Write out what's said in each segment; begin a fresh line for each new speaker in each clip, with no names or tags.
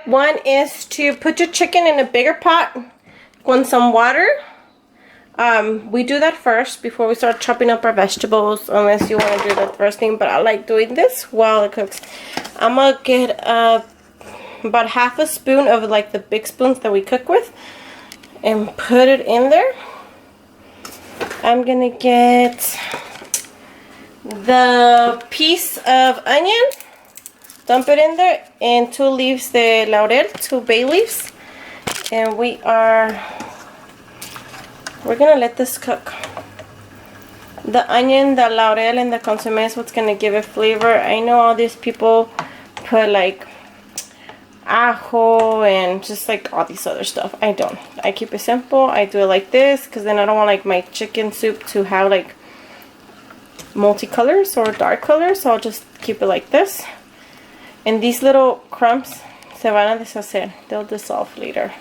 Step 1 is to put your chicken in a bigger pot with some water. We do that first before we start chopping up our vegetables, unless you want to do that first thing, but I like doing this while it cooks. I'm gonna get about half a spoon of like the big spoons that we cook with and put it in there. I'm gonna get the piece of onion, dump it in there, and 2 leaves de laurel, 2 bay leaves, and we're gonna let this cook. The onion, the laurel, and the consomme is what's gonna give it flavor. I know all these people put like ajo and just like all these other stuff. I don't. I keep it simple. I do it like this because then I don't want like my chicken soup to have like multicolors or dark colors, so I'll just keep it like this. And these little crumbs se van a deshacer. They'll dissolve later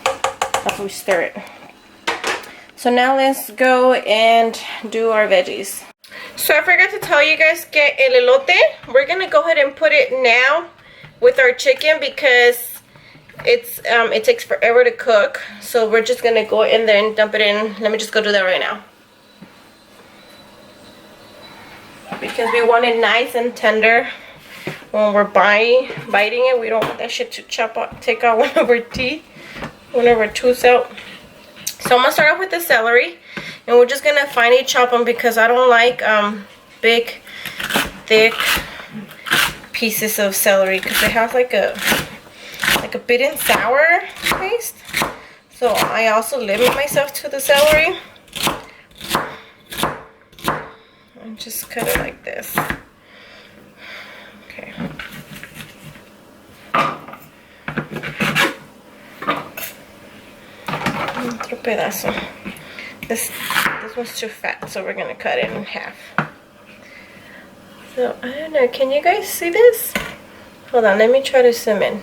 after we stir it. So now let's go and do our veggies. So I forgot to tell you guys, get el elote. We're gonna go ahead and put it now with our chicken because it takes forever to cook. So we're just gonna go in there and dump it in. Let me just go do that right now. Because we want it nice and tender when we're biting it. We don't want that shit to take out one of our teeth, one of our tooths out. So I'm gonna start off with the celery, and we're just gonna finely chop them because I don't like big, thick pieces of celery because it has like a bitter and sour taste. So I also limit myself to the celery. And just cut it like this. Okay. Otro pedazo. This one's too fat, so we're gonna cut it in half. So I don't know, can you guys see this? Hold on, let me try to zoom in.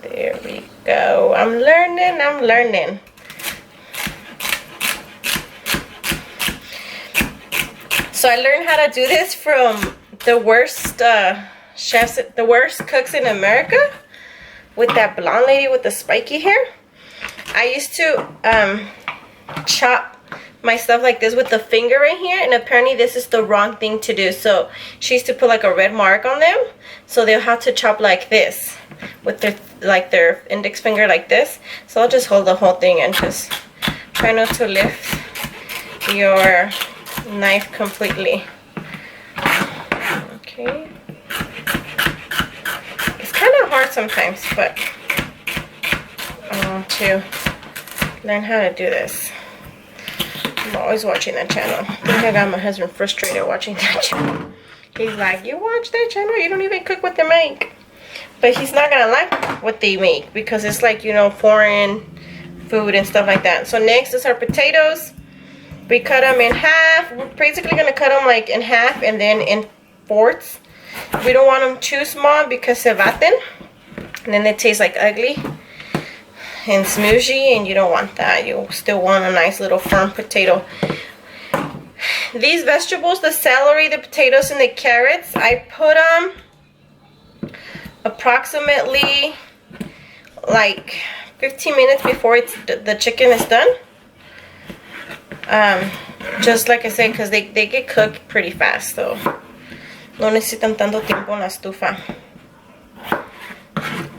There we go. I'm learning. So I learned how to do this from the worst chefs, the worst cooks in America, with that blonde lady with the spiky hair. I used to chop my stuff like this with the finger right here, and apparently this is the wrong thing to do. So she used to put like a red mark on them, so they'll have to chop like this with their index finger like this. So I'll just hold the whole thing and just try not to lift your knife completely. Okay. It's kind of hard sometimes, but I want to learn how to do this. I'm always watching that channel. I think I got my husband frustrated watching that channel. He's like, you watch that channel? You don't even cook what they make. But he's not gonna like what they make because it's like, you know, foreign food and stuff like that. So next is our potatoes. We cut them in half. We're basically gonna cut them like in half and then in fourths. We don't want them too small because se baten, and then they taste like ugly and smooshy, and you don't want that. You still want a nice little firm potato. These vegetables, the celery, the potatoes, and the carrots, I put them approximately like 15 minutes before the chicken is done. Just like I said, because they get cooked pretty fast, so no necesitan tanto tiempo en la estufa.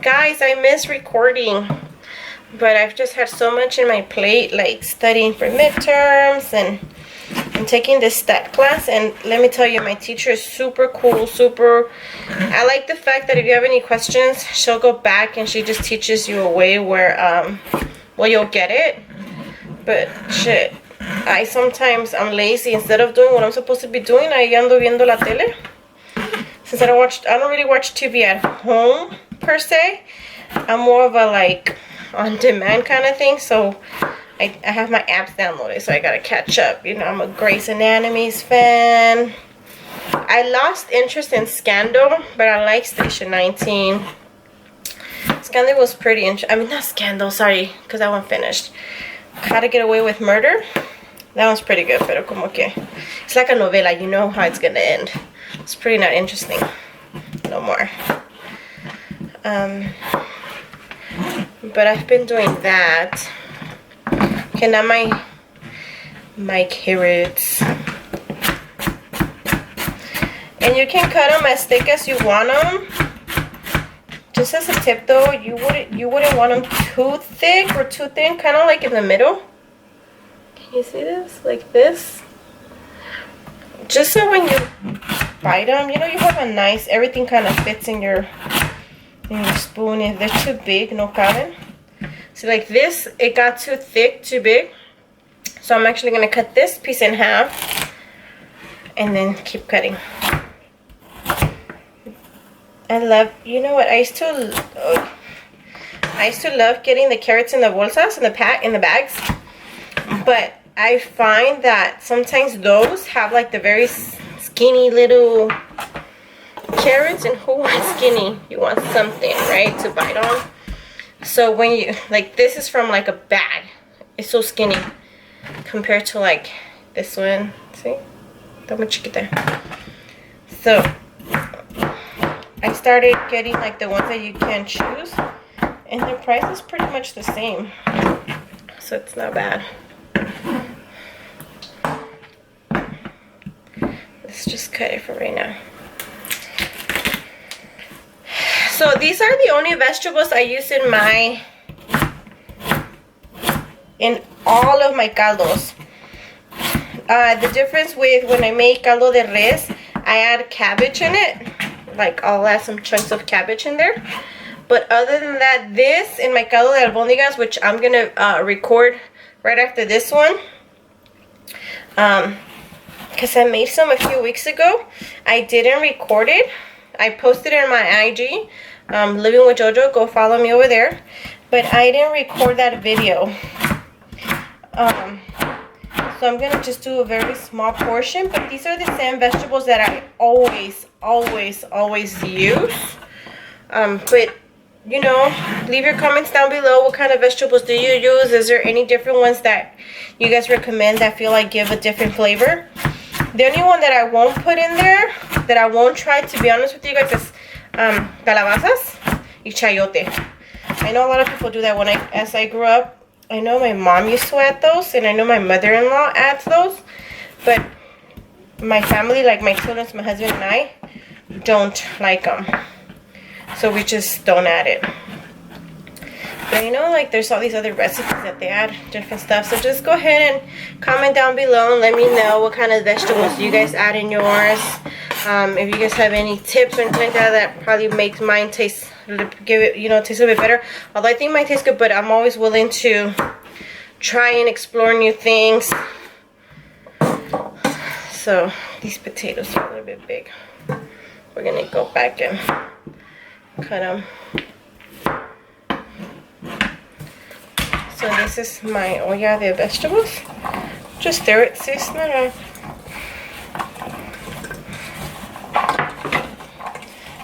Guys, I miss recording, but I've just had so much in my plate, like studying for midterms and taking this stat class. And let me tell you, my teacher is super cool, I like the fact that if you have any questions, she'll go back and she just teaches you a way where well, you'll get it. But shit, I'm lazy. Instead of doing what I'm supposed to be doing, I ando viendo la tele. Since I don't really watch TV at home per se. I'm more of a like on demand kind of thing. So I have my apps downloaded, so I gotta catch up. You know, I'm a Grey's Anatomy's fan. I lost interest in Scandal, but I like Station 19. Scandal was pretty interesting. I mean, not Scandal, sorry, because that one finished. How to Get Away with Murder. That one's pretty good, pero como que it's like a novela. You know how it's gonna end. It's pretty not interesting no more. But I've been doing that. Okay, now my carrots. And you can cut them as thick as you want them. Just as a tip though, you wouldn't want them too thick or too thin, kind of like in the middle. Can you see this? Like this. Just so when you bite them, you know, you have a nice, everything kind of fits in your spoon. If they're too big, no caben. So like this, it got too thick, too big. So I'm actually going to cut this piece in half and then keep cutting. I love, you know what, I used to love getting the carrots in the bolsas, in the bags. But I find that sometimes those have like the very skinny little carrots, and who wants skinny? You want something, right, to bite on. So when you, like, this is from like a bag. It's so skinny compared to like this one. See? Está muy chiquita. So I started getting like the ones that you can choose, and their price is pretty much the same. So it's not bad. Let's just cut it for right now. So these are the only vegetables I use in all of my caldos. The difference with when I make caldo de res, I add cabbage in it. Like I'll add some chunks of cabbage in there. But other than that, this in my caldo de albóndigas, which I'm gonna record right after this one, because I made some a few weeks ago. I didn't record it. I posted it on my IG, Living with Jojo. Go follow me over there. But I didn't record that video. So I'm gonna just do a very small portion. But these are the same vegetables that I always use. But you know, leave your comments down below. What kind of vegetables do you use? Is there any different ones that you guys recommend that feel like give a different flavor? The only one that I won't put in there, that I won't try, to be honest with you guys, is calabazas y chayote. I know a lot of people do that. As I grew up, I know my mom used to add those, and I know my mother-in-law adds those, but my family, like my children, my husband and I, don't like them. So we just don't add it. But you know, like there's all these other recipes that they add different stuff. So just go ahead and comment down below and let me know what kind of vegetables you guys add in yours. If you guys have any tips or anything like that, that probably makes mine taste a little bit better. Although I think mine tastes good, but I'm always willing to try and explore new things. So these potatoes are a little bit big. We're gonna go back and cut them. So this is my olla de vegetables. Just stir it, see, it's not a...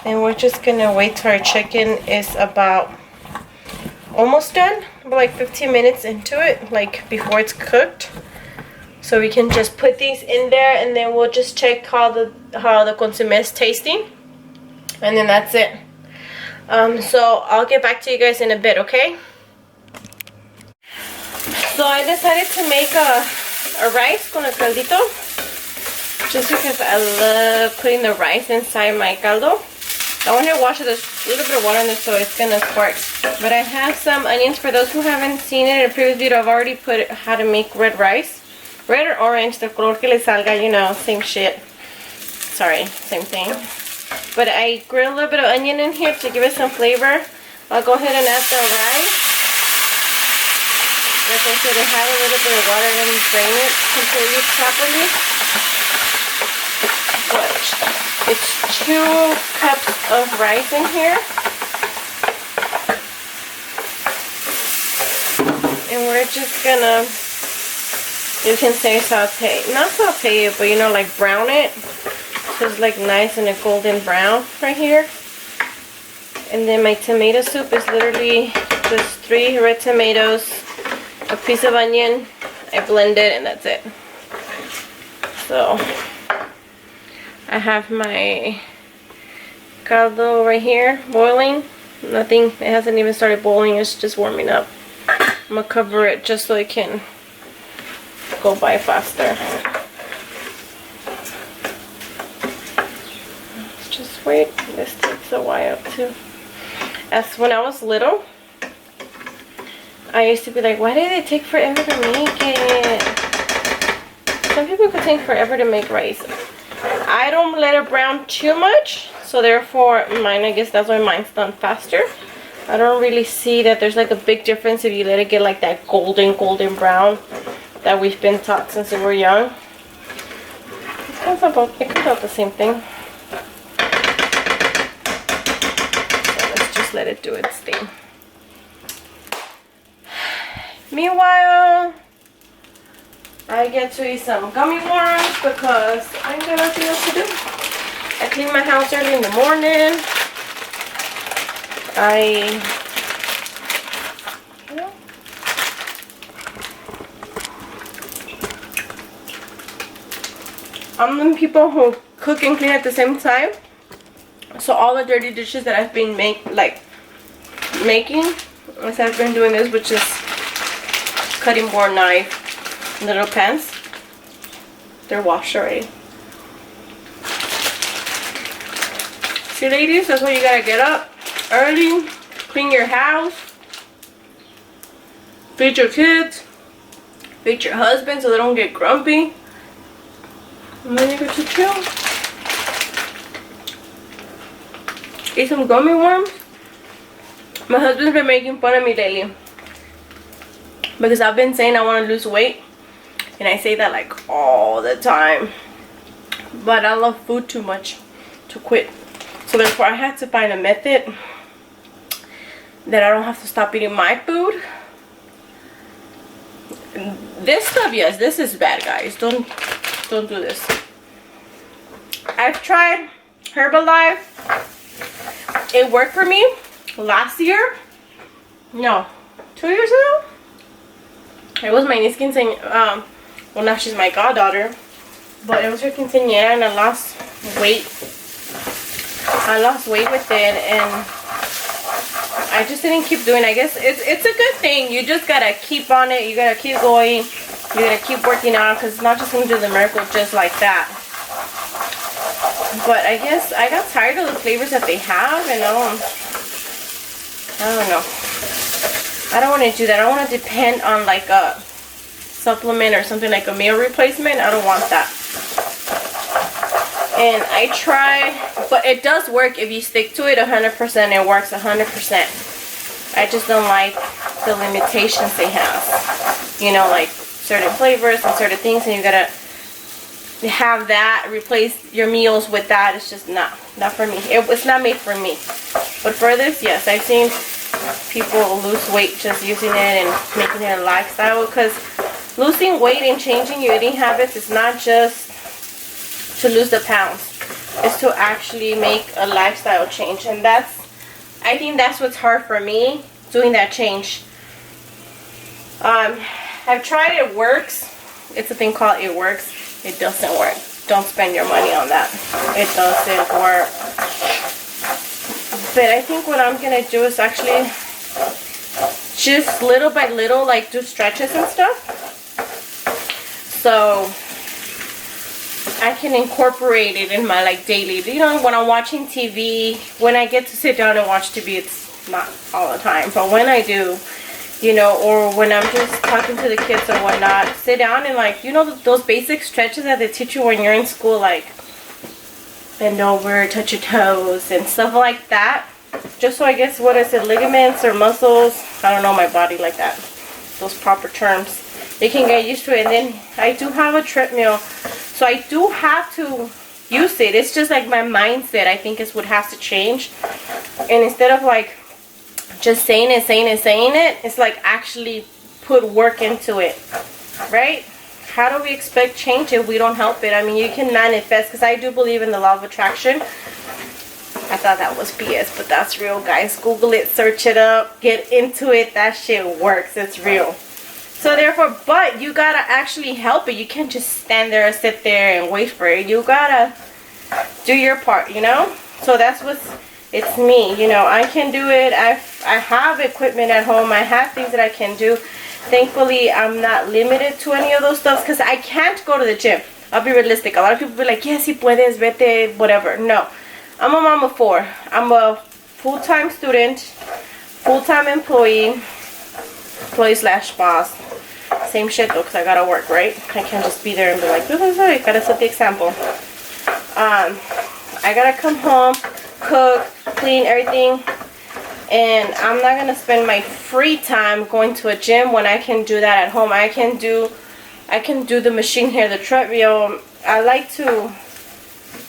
And we're just gonna wait till our chicken is about almost done, about like 15 minutes into it, like before it's cooked. So we can just put these in there, and then we'll just check how the consommé is tasting, and then that's it. So I'll get back to you guys in a bit, okay? So I decided to make a rice con el caldito, just because I love putting the rice inside my caldo. I want to wash it. There's a little bit of water in there, so it's gonna squirt. But I have some onions. For those who haven't seen it in a previous video, I've already put how to make red rice. Red or orange, the color que le salga, you know, same shit. Sorry, same thing. But I grilled a little bit of onion in here to give it some flavor. I'll go ahead and add the rice. Like I said, it had a little bit of water, and drain it completely properly. But it's 2 cups of rice in here. And we're just gonna, you can say saute, not saute it, but you know, like brown it. So it's like nice and a golden brown right here. And then my tomato soup is literally just 3 red tomatoes, a piece of onion. I blend it, and that's it. So I have my caldo right here boiling. Nothing, it hasn't even started boiling, it's just warming up. I'm gonna cover it just so it can go by faster. Let's just wait. This takes a while too. As when I was little, I used to be like, why did it take forever to make it? Some people could take forever to make rice. I don't let it brown too much, so therefore mine, I guess that's why mine's done faster. I don't really see that there's like a big difference if you let it get like that golden brown that we've been taught since we were young. It comes out the same thing. So let's just let it do its thing. Meanwhile, I get to eat some gummy worms because I ain't got nothing else to do. I clean my house early in the morning. I'm the people who cook and clean at the same time. So all the dirty dishes that I've been making, as I've been doing this, which is cutting board knife, little pans, they're washed already. See, ladies, that's why you gotta get up early, clean your house, feed your kids, feed your husband so they don't get grumpy, and then you get to chill. Eat some gummy worms. My husband's been making fun of me lately because I've been saying I want to lose weight, and I say that like all the time, but I love food too much to quit. So therefore I had to find a method that I don't have to stop eating my food. This stuff, yes, this is bad, guys. Don't do this. I've tried Herbalife. It worked for me last year. No, 2 years ago. It was my niece quinceañera. Well, now she's my goddaughter, but it was her quinceañera, and I lost weight. I lost weight with it, and I just didn't keep doing it. I guess it's a good thing. You just gotta keep on it. You gotta keep going. You gotta keep working on, because it's not just gonna do the miracle just like that. But I guess I got tired of the flavors that they have, and I don't know. I don't want to do that. I don't want to depend on like a supplement or something like a meal replacement. I don't want that. And I try, but it does work if you stick to it 100%. It works 100%. I just don't like the limitations they have. You know, like certain flavors and certain things, and you gotta have that, replace your meals with that. It's just not for me. It's not made for me. But for this, yes, I've seen people lose weight just using it and making it a lifestyle, because losing weight and changing your eating habits is not just to lose the pounds. It's to actually make a lifestyle change, and I think that's what's hard for me, doing that change. I've tried it works. It's a thing called It Works. It doesn't work. Don't spend your money on that. It doesn't work. But I think what I'm gonna do is actually just little by little, like do stretches and stuff, so I can incorporate it in my like daily. You know, when I'm watching TV, when I get to sit down and watch TV, it's not all the time, but when I do, you know, or when I'm just talking to the kids or whatnot, sit down and like, you know, those basic stretches that they teach you when you're in school, like bend over, touch your toes and stuff like that, just so I guess, what is it, ligaments or muscles, I don't know my body like that, those proper terms, they can get used to it. And then I do have a treadmill, so I do have to use it. It's just like my mindset, I think, is what has to change. And instead of like just saying it, it's like actually put work into it, right? How do we expect change if we don't help it? I mean, you can manifest, because I do believe in the law of attraction. I thought that was BS, but that's real, guys. Google it, search it up, get into it. That shit works. It's real. So therefore, but you gotta actually help it. You can't just stand there and sit there and wait for it. You gotta do your part, you know? So that's what's It's me, you know, I can do it. I have equipment at home. I have things that I can do. Thankfully, I'm not limited to any of those stuff because I can't go to the gym. I'll be realistic. A lot of people be like, yes, si puedes, vete, whatever. No, I'm a mom of 4. I'm a full-time student, full-time employee slash boss. Same shit though, because I gotta work, right? I can't just be there and be like, I gotta set the example. I gotta come home, cook, clean, everything. And I'm not gonna spend my free time going to a gym when I can do that at home. I can do the machine here, the treadmill. I like to,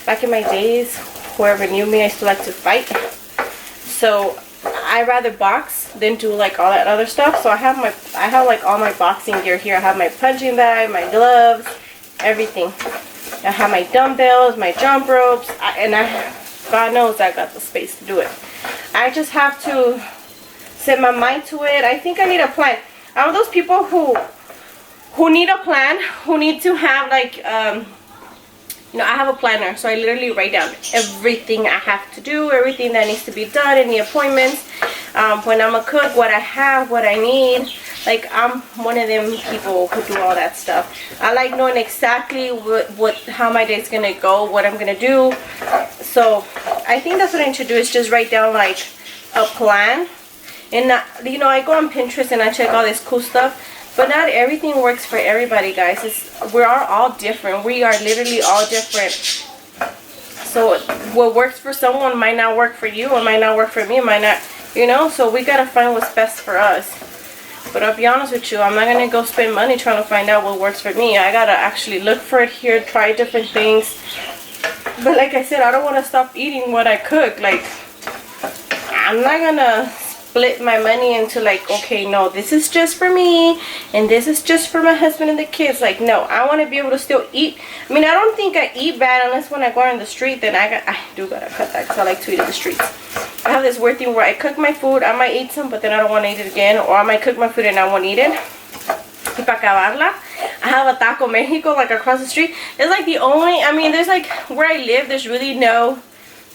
back in my days, whoever knew me, I used to like to fight. So I rather box than do like all that other stuff. So I have like all my boxing gear here. I have my punching bag, my gloves, everything. I have my dumbbells, my jump ropes, God knows I got the space to do it. I just have to set my mind to it. I think I need a plan. I'm those people who need a plan, who need to have like, you know, I have a planner. So I literally write down everything I have to do, everything that needs to be done, any appointments. When I'm a cook, what I have, what I need. Like, I'm one of them people who do all that stuff. I like knowing exactly how my day's gonna go, what I'm gonna do. So I think that's what I need to do, is just write down like a plan. And not, you know, I go on Pinterest and I check all this cool stuff, but not everything works for everybody, guys. We are all different. We are literally all different. So what works for someone might not work for you, or might not work for me, might not, you know. So we gotta find what's best for us. But I'll be honest with you, I'm not gonna go spend money trying to find out what works for me. I gotta actually look for it here, try different things. But like I said, I don't want to stop eating what I cook. Like, I'm not gonna split my money into like, okay, no, this is just for me and this is just for my husband and the kids. Like, no, I want to be able to still eat. I mean, I don't think I eat bad unless when I go on the street, then I do gotta cut that because I like to eat in the streets. I have this weird thing where I cook my food, I might eat some, but then I don't want to eat it again, or I might cook my food and I won't eat it. Y para acabarla, I have a Taco Mexico like across the street. It's like the only, I mean, there's like, where I live, there's really no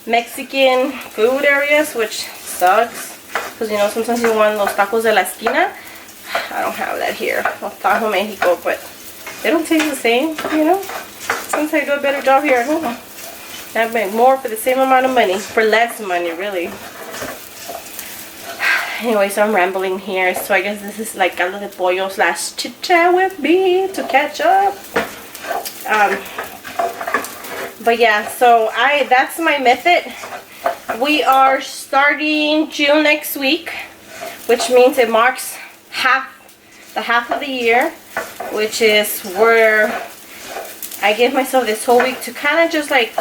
Mexican food areas, which sucks. Because, you know, sometimes you want los tacos de la esquina. I don't have that here, Taco Mexico, but they don't taste the same, you know. Sometimes I do a better job here at home. I make more for the same amount of money, for less money, really. Anyway, so I'm rambling here, so I guess this is like Caldo de Pollo slash Chit Chat with me to catch up. But yeah, so that's my method. We are starting June next week, which means it marks the half of the year, which is where I give myself this whole week to kind of just like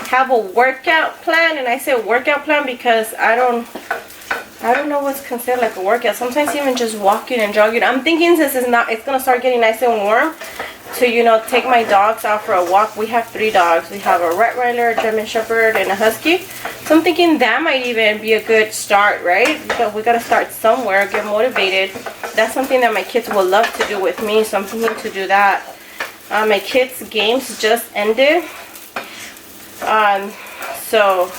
have a workout plan. And I say workout plan because I don't know what's considered like a workout. Sometimes even just walking and jogging. I'm thinking since it's gonna start getting nice and warm, to, you know, take my dogs out for a walk. We have 3 dogs. We have a Rottweiler, a German Shepherd, and a Husky. So I'm thinking that might even be a good start, right? Because we gotta start somewhere, get motivated. That's something that my kids will love to do with me, so I'm thinking to do that. My kids' games just ended, so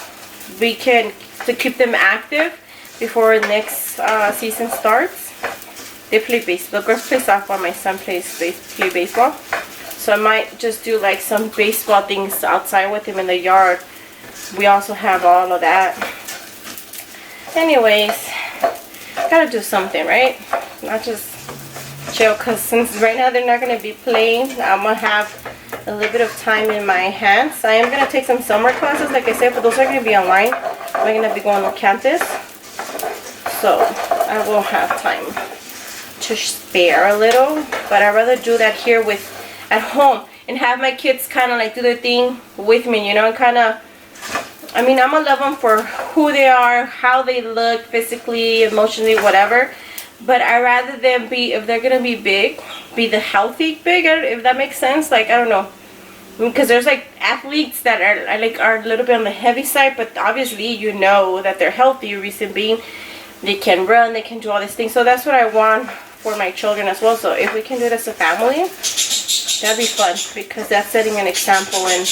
we can to keep them active before next season starts. They play baseball. The girls play softball. My son play baseball. So I might just do like some baseball things outside with him in the yard. We also have all of that. Anyways, gotta do something, right? Not just chill, because since right now they're not gonna be playing, I'm gonna have a little bit of time in my hands. I am gonna take some summer classes, like I said, but those are gonna be online. I'm gonna be going on campus, so I will have time to spare a little. But I'd rather do that here at home and have my kids kind of like do their thing with me, you know, and kind of, I mean, I'm gonna love them for who they are, how they look physically, emotionally, whatever. But I'd rather them be, if they're gonna be big, be the healthy big, if that makes sense. Like, I don't know, because there's like athletes that are a little bit on the heavy side, but obviously you know that they're healthy. Reason being, they can run, they can do all these things. So that's what I want for my children as well. So if we can do it as a family, that'd be fun, because that's setting an example. And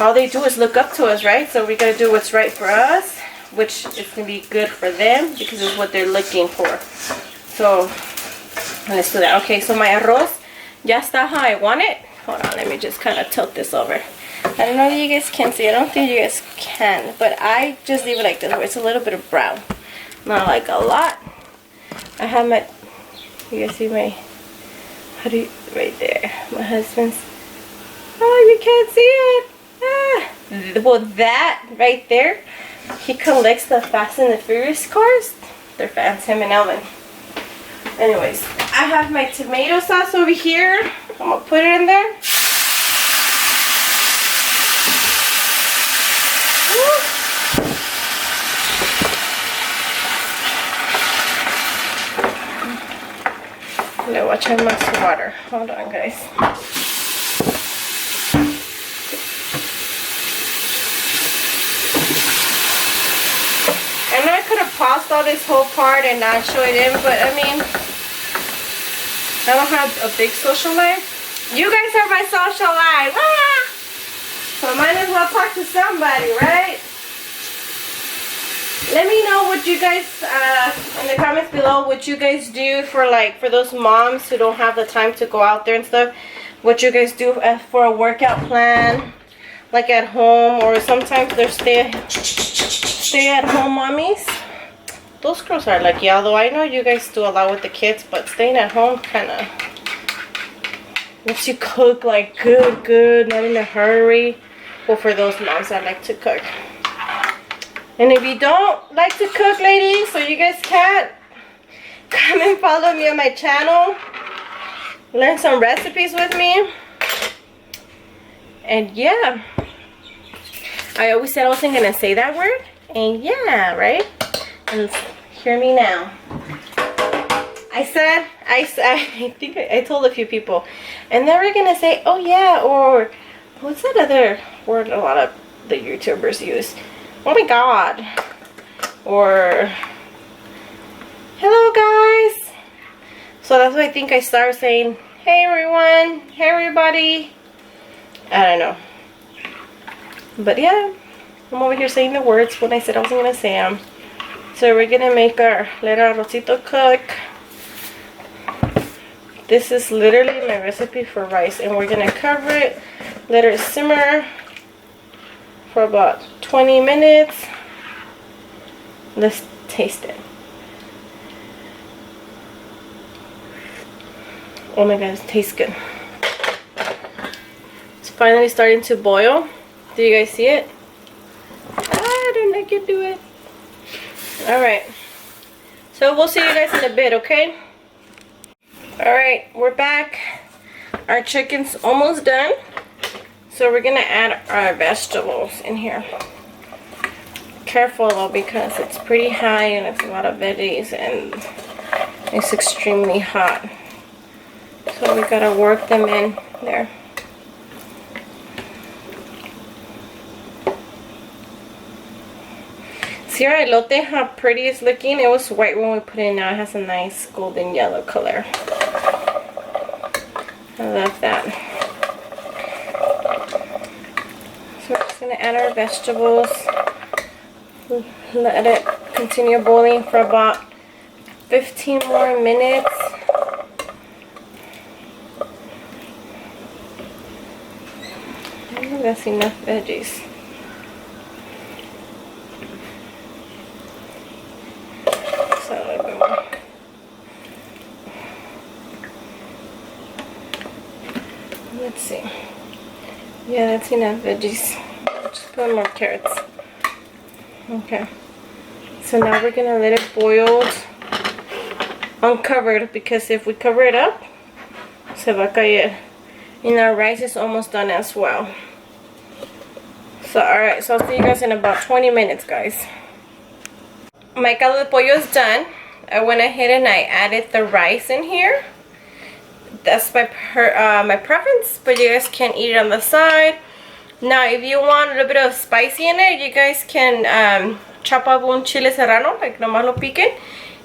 all they do is look up to us, right? So we gotta do what's right for us, which is gonna be good for them because it's what they're looking for. So let's do that. Okay, so my arroz ya está how I want it. Hold on, let me just kind of tilt this over. I don't know if you guys can see. I don't think you guys can, but I just leave it like this where it's a little bit of brown, not like a lot. I have my, you guys see my, right there, my husband's. Oh, you can't see it. Ah. Well, that right there, he collects the Fast and the Furious cars. They're fans, him and Elvin. Anyways, I have my tomato sauce over here. I'm gonna put it in there. Let watch how much water. Hold on, guys. I know I could have paused all this whole part and not show it in, but I mean, I don't have a big social life. You guys are my social life. Ah! So I might as well talk to somebody, right? Let me know what you guys, in the comments below, what you guys do for those moms who don't have the time to go out there and stuff. What you guys do for a workout plan, like at home, or sometimes they're stay at home mommies. Those girls are lucky, although I know you guys do a lot with the kids, but staying at home kind of lets you cook like good, not in a hurry. Well, for those moms that like to cook. And if you don't like to cook, ladies, so you guys can't, come and follow me on my channel. Learn some recipes with me. And yeah, I always said I wasn't going to say that word. And yeah, right? And hear me now. I think I told a few people. And they were going to say, oh yeah, or what's that other word a lot of the YouTubers use? Oh my god. Or hello guys. So that's why I think I started saying, hey everyone, hey everybody. I don't know. But yeah, I'm over here saying the words when I said I wasn't going to say them. So we're going to make our little arrocito cook. This is literally my recipe for rice. And we're going to cover it, let it simmer for about 20 minutes. Let's taste it. Oh my god, it tastes good. It's finally starting to boil. Do you guys see it? I don't think I can do it. Alright. So we'll see you guys in a bit, okay? Alright, we're back. Our chicken's almost done. So we're going to add our vegetables in here. Careful though, because it's pretty high and it's a lot of veggies and it's extremely hot. So we got to work them in there. See our elote, how pretty it's looking? It was white when we put it in. Now it has a nice golden yellow color. I love that. So we're just going to add our vegetables. Let it continue boiling for about 15 more minutes. I think that's enough veggies. So a little bit more. Let's see. Yeah, that's enough veggies. Just put more carrots. Okay. So now we're gonna let it boil uncovered, because if we cover it up, se va a caer. And our rice is almost done as well. So alright, so I'll see you guys in about 20 minutes, guys. My caldo de pollo is done. I went ahead and I added the rice in here. That's my preference, but you guys can eat it on the side. Now if you want a little bit of spicy in it, you guys can chop up un chile serrano, like nomás lo piquen,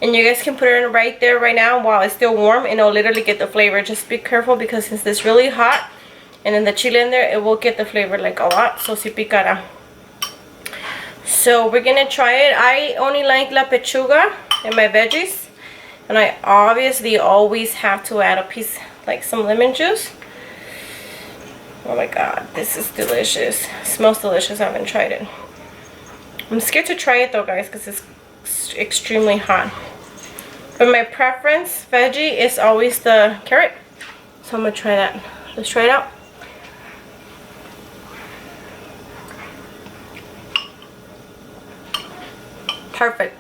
and you guys can put it in right there right now while it's still warm, and it'll literally get the flavor. Just be careful, because since it's really hot and then the chili in there, it will get the flavor like a lot. So si picará. So we're gonna try it. I only like la pechuga and my veggies, and I obviously always have to add a piece, like some lemon juice. Oh my god, this is delicious. It smells delicious. I haven't tried it. I'm scared to try it though, guys, because it's extremely hot. But my preference veggie is always the carrot. So I'm gonna try that. Let's try it out. Perfect.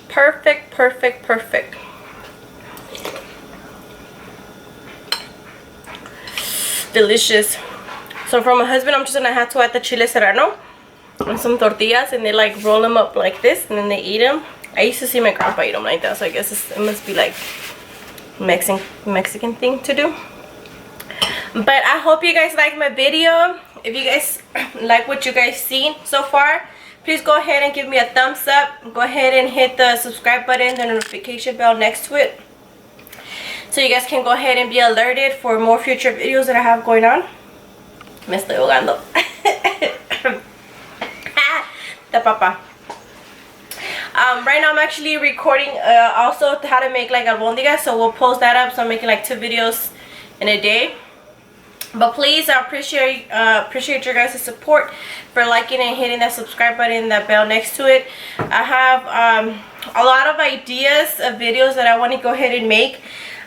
Perfect, perfect, perfect. Delicious. So for my husband, I'm just gonna have to add the chile serrano and some tortillas, and they like roll them up like this, and then they eat them. I used to see my grandpa eat them like that, so I guess it must be like Mexican thing to do. But I hope you guys like my video. If you guys like what you guys seen so far, please go ahead and give me a thumbs up. Go ahead and hit the subscribe button, the notification bell next to it, so you guys can go ahead and be alerted for more future videos that I have going on. Me estoy ahogando. The papa. Right now I'm actually recording also how to make like albondigas, so we'll post that up. So I'm making like 2 videos in a day. But please, I appreciate your guys' support for liking and hitting that subscribe button, that bell next to it. I have a lot of ideas of videos that I want to go ahead and make.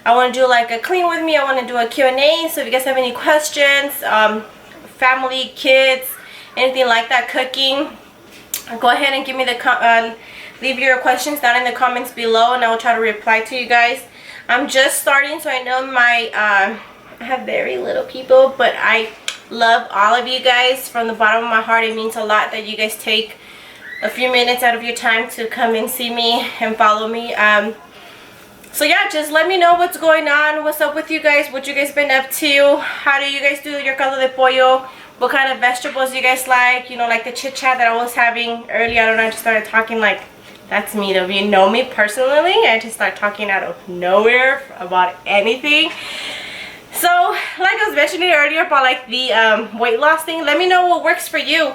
I want to do like a clean with me. I want to do a Q&A. So if you guys have any questions, family, kids, anything like that, cooking, go ahead and give me the leave your questions down in the comments below, and I will try to reply to you guys. I'm just starting, so I know I have very little people, but I love all of you guys from the bottom of my heart. It means a lot that you guys take a few minutes out of your time to come and see me and follow me. So yeah, just let me know what's going on, what's up with you guys, what you guys been up to, how do you guys do your caldo de pollo, what kind of vegetables you guys like, you know, like the chit chat that I was having earlier. I don't know, I just started talking like, that's me though. If you know me personally, I just start talking out of nowhere about anything. So like I was mentioning earlier about like the weight loss thing, let me know what works for you.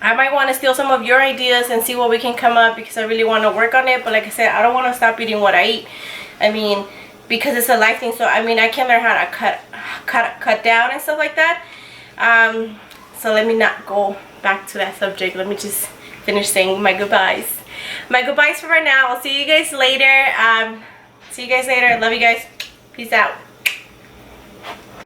I might want to steal some of your ideas and see what we can come up, because I really want to work on it. But like I said, I don't want to stop eating what I eat. I mean, because it's a life thing. So I mean, I can learn how to cut down and stuff like that. So let me not go back to that subject. Let me just finish saying my goodbyes. My goodbyes for right now. I'll see you guys later. See you guys later. Love you guys. Peace out.